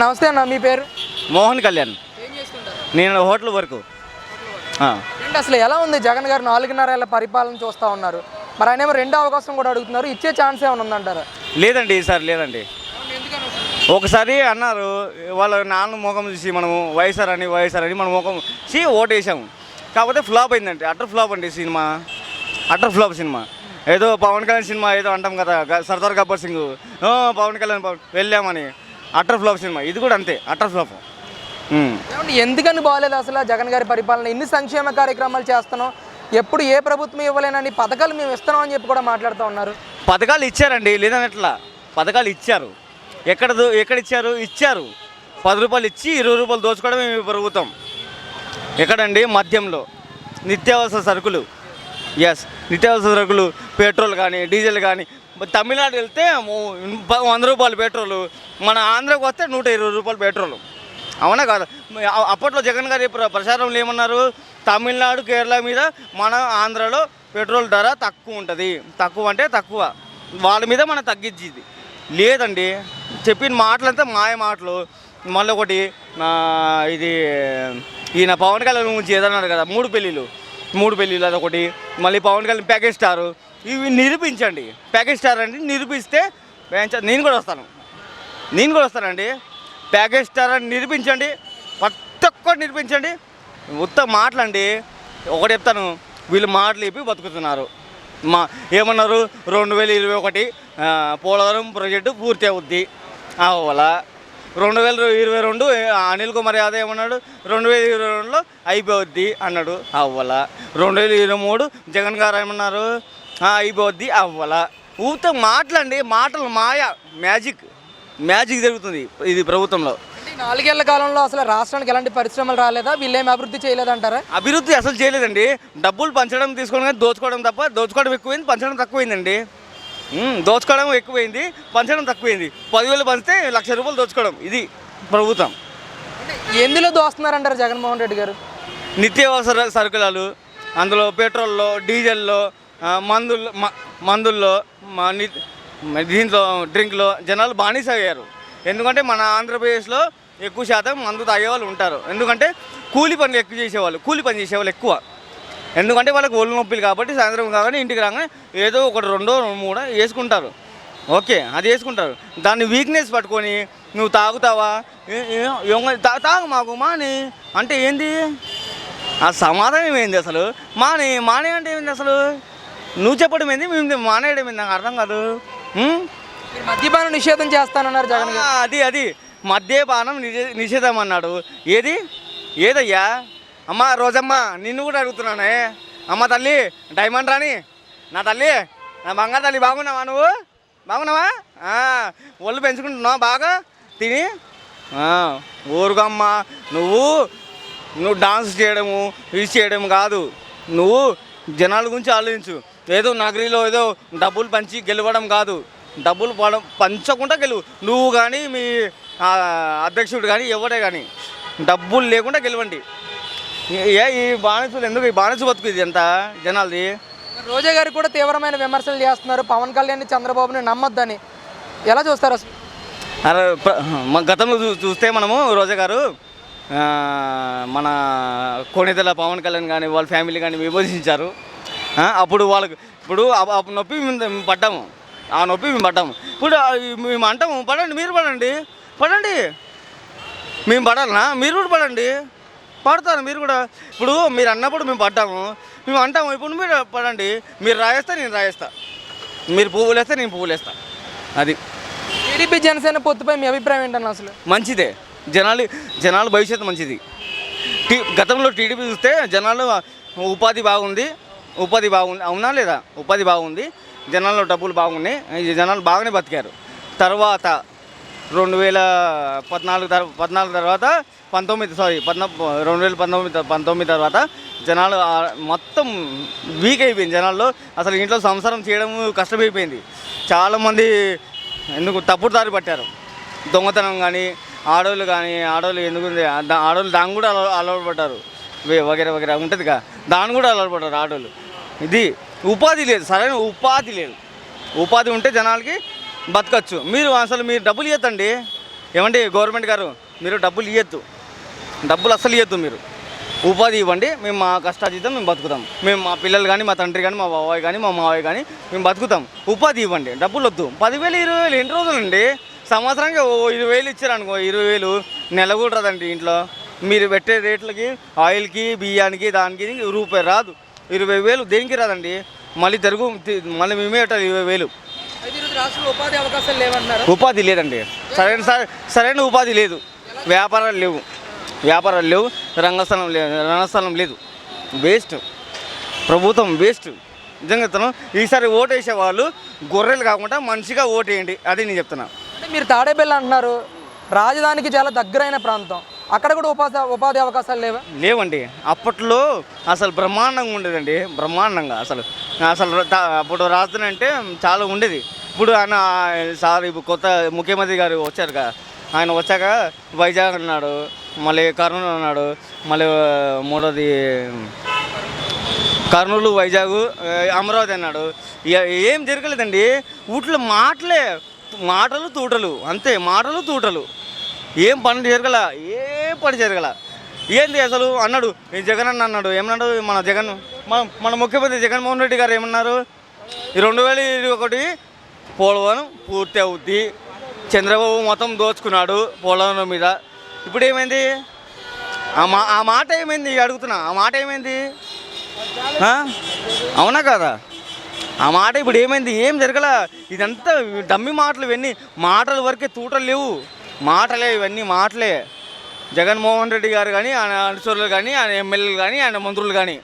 నమస్తే అన్న, మీ పేరు? మోహన్ కళ్యాణ్. ఏం చేస్తుంటారు? నేను హోటల్ వరకు. ఏంటి అసలు ఎలా ఉంది జగన్ గారు 4.5 ఏళ్ల పరిపాలన చూస్తూ ఉన్నారు, మరి ఆయన ఏమో రెండో అవకాశం కూడా అడుగుతున్నారు, ఇచ్చే ఛాన్స్ ఏమైనా ఉందంటారా? లేదండి, ఈసారి లేదండి. ఒకసారి అన్నారు వాళ్ళ నాన్న ముఖం చూసి మనము వైఎస్ఆర్ అని మన ముఖం చూసి ఓటేసాము. కాకపోతే ఫ్లాప్ అయిందండి, అటర్ ఫ్లాప్ అండి సినిమా, అటర్ ఫ్లాప్ సినిమా. ఏదో పవన్ కళ్యాణ్ సినిమా ఏదో అంటాం కదా, సర్దార్ గబ్బర్ సింగ్, పవన్ కళ్యాణ్ వెళ్ళామని, అటర్ ఫ్లాప్ సినిమా. ఇది కూడా అంతే, అటర్ ఫ్లాప్. ఎందుకని బాగాలేదు అసలు జగన్ గారి పరిపాలన? ఇన్ని సంక్షేమ కార్యక్రమాలు చేస్తున్నాం, ఎప్పుడు ఏ ప్రభుత్వం ఇవ్వలేనని పథకాలు మేము ఇస్తున్నాం అని చెప్పి కూడా మాట్లాడుతూ ఉన్నారు. పథకాలు ఇచ్చారండి, లేదనట్లా పథకాలు ఇచ్చారు. ఎక్కడ ఇచ్చారు? 10 రూపాయలు ఇచ్చి 20 రూపాయలు దోచుకోవడం మేము ప్రభుత్వం. ఎక్కడండి? మద్యంలో, నిత్యావసర సరుకులు. నిత్యావసర సరుకులు, పెట్రోల్ కానీ డీజిల్ కానీ. తమిళనాడు వెళ్తే 100 రూపాయలు పెట్రోలు, మన ఆంధ్రాకి వస్తే 120 రూపాయలు పెట్రోలు. అవునా కాదు? అప్పట్లో జగన్ గారి ప్రచారంలో ఏమన్నారు? తమిళనాడు కేరళ మీద మన ఆంధ్రాలో పెట్రోల్ ధర తక్కువ ఉంటుంది. తక్కువ అంటే తక్కువ, వాళ్ళ మీద మనం తగ్గించింది లేదండి. చెప్పిన మాటలంతా మాయ మాటలు. మళ్ళీ ఒకటి ఇది ఈయన పవన్ కళ్యాణ్ గురించి ఏదన్నాడు కదా, 3 పెళ్ళిళ్ళు అదొకటి. మళ్ళీ పవన్ కళ్యాణ్ ప్యాకేజ్ స్టారు, ఇవి నిరూపించండి. ప్యాకేజ్ స్టార్ అండి నిరూపిస్తే నేను కూడా వస్తానండి. ప్యాకేజ్ స్టార్ అని నిరూపించండి, ప్రతి ఒక్కటి నిరూపించండి. ఉత్త మాటలండి. ఒకటి చెప్తాను, వీళ్ళు మాటలు చెప్పి బతుకుతున్నారు. ఏమన్నారు? 2021 పోలవరం ప్రాజెక్టు పూర్తి అవుద్ది అవ్వాల. 2022 అనిల్ కుమార్ యాదవ్ ఏమన్నాడు? 2022లో అయిపోద్ది అన్నాడు, అవ్వాల. 2023 జగన్ గారు ఏమన్నారు? అయిపోద్ది, అవ్వాల. ఊత మాటలండి, మాటలు మాయ, మ్యాజిక్ జరుగుతుంది ఇది ప్రభుత్వంలో. 4 ఏళ్ల కాలంలో అసలు రాష్ట్రానికి ఎలాంటి పరిశ్రమలు రాలేదా? వీళ్ళేమి అభివృద్ధి చేయలేదంటారా? అభివృద్ధి అసలు చేయలేదండి. డబ్బులు పంచడం తీసుకోవడం కానీ దోచుకోవడం తప్ప. దోచుకోవడం ఎక్కువైంది, పంచడం తక్కువైందండి. దోచుకోవడం ఎక్కువైంది, పంచడం తక్కువైంది. 10,000 పంచితే 1,00,000 రూపాయలు దోచుకోవడం. ఇది ప్రభుత్వం. ఎందులో దోస్తున్నారంటారు జగన్మోహన్ రెడ్డి గారు? నిత్యావసర సరుకులు, అందులో పెట్రోల్లో, డీజిల్లో, మందుల్లో, దీంట్లో డ్రింక్లో జనాలు బానిస అయ్యారు. ఎందుకంటే మన ఆంధ్రప్రదేశ్లో ఎక్కువ శాతం మందు తాగేవాళ్ళు ఉంటారు. ఎందుకంటే కూలి పని చేసేవాళ్ళు ఎక్కువ. ఎందుకంటే వాళ్ళకి ఒళ్ళు నొప్పులు కాబట్టి సాయంత్రం కాగానే ఇంటికి రాగానే ఏదో ఒకటి 2, 3 వేసుకుంటారు. ఓకే, అది వేసుకుంటారు. దాన్ని వీక్నెస్ పట్టుకొని నువ్వు తాగుతావా, తాగు మాకు మాని అంటే ఏంది? ఆ సమాధానం ఏంది అసలు? మానే అంటే ఏంది అసలు? నువ్వు చెప్పడం ఏంది, మేము మానేయడం ఏంది? నాకు అర్థం కాదు. మద్యపానం నిషేధం చేస్తానన్నారు జగన్ గారు. అది మద్యపానం నిషేధం అన్నాడు. ఏదయ్యా? అమ్మ రోజమ్మ, నిన్ను కూడా అడుగుతున్నానే. అమ్మ తల్లి, డైమండ్ రాని నా తల్లి, నా బంగారు తల్లి, బాగున్నావా? నువ్వు బాగున్నావా? ఒళ్ళు పెంచుకుంటున్నావా బాగా తిని? ఊరుగమ్మ, నువ్వు డాన్స్ చేయడము ఇది చేయడం కాదు. నువ్వు జనాల గురించి ఆలోచించు. ఏదో నగరిలో ఏదో డబ్బులు పంచి గెలవడం కాదు. డబ్బులు పంచకుండా గెలువు. నువ్వు కానీ మీ అధ్యక్షుడు కానీ ఎవరే కానీ డబ్బులు లేకుండా గెలవండి. ఈ బానిసలు ఎందుకు? ఈ బానిస బతుకు ఇది ఎంత జనాలది. రోజా గారు కూడా తీవ్రమైన విమర్శలు చేస్తున్నారు, పవన్ కళ్యాణ్ చంద్రబాబుని నమ్మొద్దని. ఎలా చూస్తారు అసలు? గతంలో చూస్తే మనము రోజా గారు మన కొణిదెల పవన్ కళ్యాణ్ కానీ వాళ్ళ ఫ్యామిలీ కానీ విభజించారు. అప్పుడు నొప్పి మేము పడ్డాము. ఆ నొప్పి మేము పడ్డాము. ఇప్పుడు మేము అంటాము పడండి, మీరు పడండి. మేము పడాలనా? మీరు కూడా పడతారు మీరు కూడా. ఇప్పుడు మీరు అన్నప్పుడు మేము అంటాము. ఇప్పుడు మీరు పడండి. మీరు రాయేస్తా, నేను రాయేస్తా. మీరు పువ్వులు వేస్తే నేను పువ్వులు వేస్తా. అది టీడీపీ జనసేన పొత్తుపై మీ అభిప్రాయం ఏంటన్నా? అసలు మంచిదే. జనాలు భవిష్యత్తు మంచిది. గతంలో టీడీపీ చూస్తే జనాలు ఉపాధి బాగుంది. అవునా లేదా? ఉపాధి బాగుంది, జనాల్లో డబ్బులు బాగున్నాయి, జనాలు బాగానే బతికారు. తర్వాత 2014 తర్వాత 2019 తర్వాత జనాలు మొత్తం వీక్ అయిపోయింది. జనాల్లో అసలు ఇంట్లో సంసారం చేయడం కష్టమైపోయింది. చాలామంది ఎందుకు తప్పుడు దారి పట్టారు. దొంగతనం కానీ ఆడవాళ్ళు ఎందుకు ఆడవాళ్ళు దాన్ని కూడా అలవాటు పడ్డారు. వగేరా ఉంటుందిగా, దాన్ని కూడా అలవాటు పడ్డారు ఆడవాళ్ళు. ఇది ఉపాధి లేదు, సరైన ఉపాధి లేదు. ఉపాధి ఉంటే జనాలకి బతకచ్చు. మీరు డబ్బులు ఇవ్వద్దండి. ఏమండి గవర్నమెంట్ గారు, మీరు డబ్బులు ఇవ్వద్దు, డబ్బులు అస్సలు ఇవ్వద్దు. మీరు ఉపాధి ఇవ్వండి, మేము మా కష్టాజీతం మేము బతుకుతాం. మేము మా పిల్లలు కానీ, మా తండ్రి కానీ, మా బాబాయ్ కానీ, మా మావయ్య కానీ మేము బతుకుతాం. ఉపాధి ఇవ్వండి, డబ్బులు వద్దు. 10,000 20,000 ఎన్ని రోజులండి? సంవత్సరానికి 20,000 ఇచ్చారనుకో, 20,000 నెల కూడా రాదండి ఇంట్లో. మీరు పెట్టే రేట్లకి, ఆయిల్కి, బియ్యానికి, దానికి రూపాయి రాదు. 20,000 దేనికి రాదండి? మళ్ళీ మళ్ళీ మేమే పెట్టాలి 20,000. అయితే ఈరోజు రాష్ట్రంలో ఉపాధి అవకాశాలు లేవంటున్నారు. ఉపాధి లేదండి, సరైన ఉపాధి లేదు. వ్యాపారాలు లేవు, రంగస్థలం లేదు. వేస్ట్, ప్రభుత్వం వేస్ట్. నిజంగా ఈసారి ఓటు వేసే వాళ్ళు గొర్రెలు కాకుండా మనిషిగా ఓటు వేయండి, అది నేను చెప్తున్నా. అంటే మీరు తాడేపల్లి అంటున్నారు, రాజధానికి చాలా దగ్గరైన ప్రాంతం, అక్కడ కూడా ఉపాధి అవకాశాలు లేవా? లేవండి. అప్పట్లో అసలు బ్రహ్మాండంగా ఉండేదండి, బ్రహ్మాండంగా అసలు అప్పుడు రాజధాని అంటే చాలా ఉండేది. ఇప్పుడు ఆయన ఇప్పుడు కొత్త ముఖ్యమంత్రి గారు వచ్చారు కదా, ఆయన వచ్చాక వైజాగ్ అన్నాడు, మళ్ళీ కర్నూలు అన్నాడు, మళ్ళీ మూడోది కర్నూలు, వైజాగ్, అమరావతి అన్నాడు. ఏం జరగలేదండి. వీటిలో మాటలు తూటలు అంతే, మాటలు తూటలు. ఏం పని జరగల. ఏంది అసలు అన్నాడు జగన్ అన్నాడు. ఏమన్నాడు మన ముఖ్యమంత్రి జగన్మోహన్ రెడ్డి గారు ఏమన్నారు? 2021 పోలవరం పూర్తి అవుద్ది, చంద్రబాబు మొత్తం దోచుకున్నాడు పోలవరం మీద. ఇప్పుడు ఏమైంది? ఆ మాట ఏమైంది అడుగుతున్నా, ఆ మాట ఏమైంది? అవునా కదా? ఆ మాట ఇప్పుడు ఏమైంది? ఏం జరగల. ఇదంతా డమ్మి మాటలు, ఇవన్నీ మాటల వరకే, తూటలు లేవు. ఇవన్నీ మాటలే. జగన్మోహన్ రెడ్డి గారు కానీ, ఆయన అనుచరులు కానీ, ఆయన ఎమ్మెల్యేలు కానీ, ఆయన మంత్రులు కానీ